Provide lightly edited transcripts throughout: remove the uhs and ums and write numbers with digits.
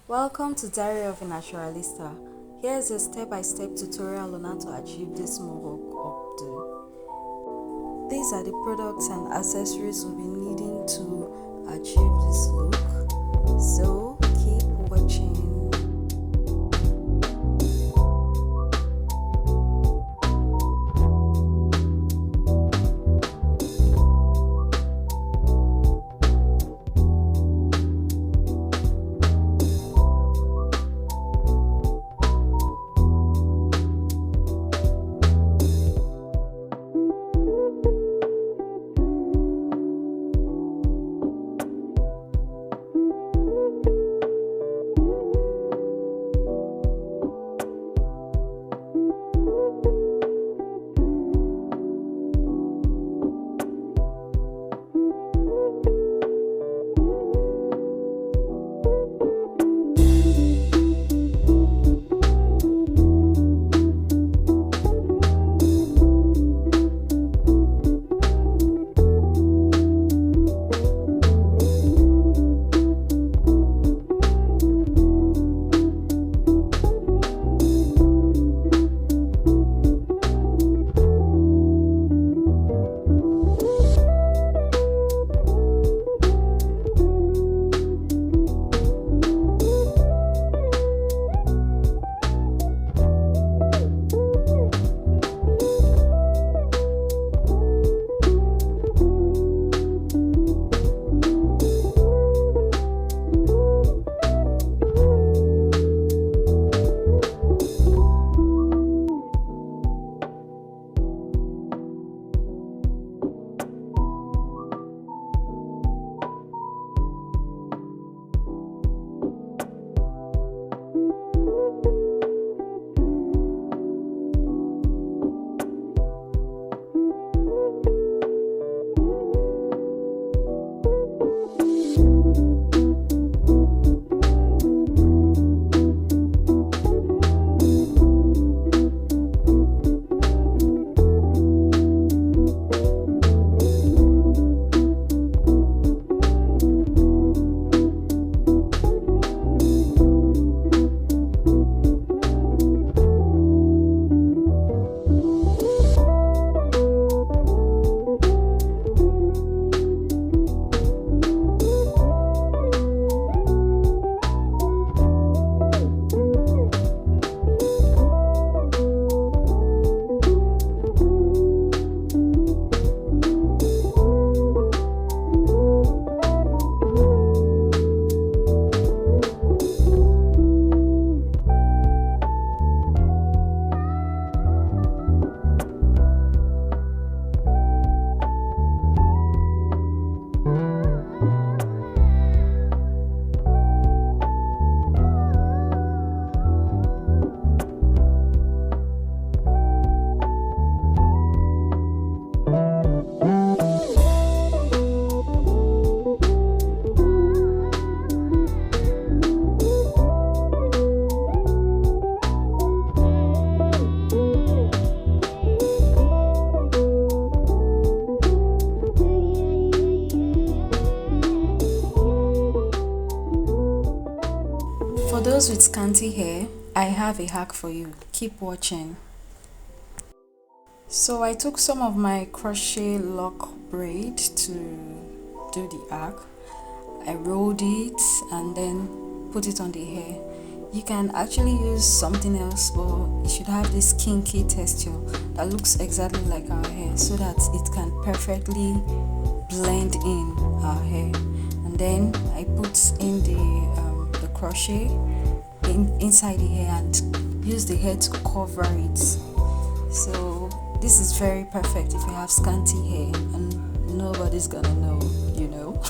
Welcome to Diary of a Naturalista. Here's a step-by-step tutorial on how to achieve this Mohawk updo. These are the products and accessories we'll be needing to achieve this look. So keep watching. For those with scanty hair, I have a hack for you. Keep watching. So I took some of my crochet lock braid to do the arc. I rolled it and then put it on the hair. You can actually use something else, but it should have this kinky texture that looks exactly like our hair so that it can perfectly blend in our hair. And then I put in the crochet inside the hair and use the hair to cover it. So this is very perfect if you have scanty hair and nobody's gonna know, you know.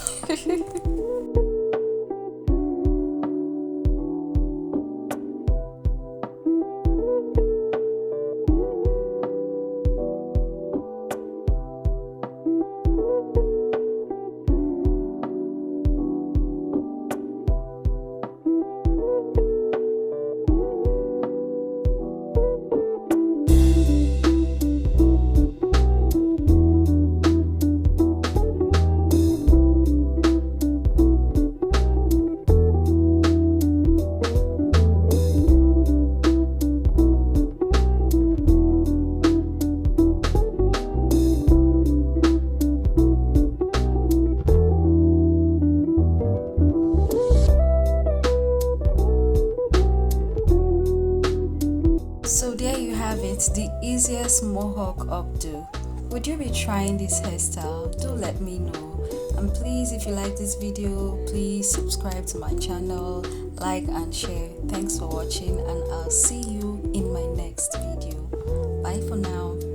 It's the easiest mohawk updo. Would you be trying this hairstyle? Do let me know. And please, if you like this video, please subscribe to my channel, like and share. Thanks for watching, and I'll see you in my next video. Bye for now.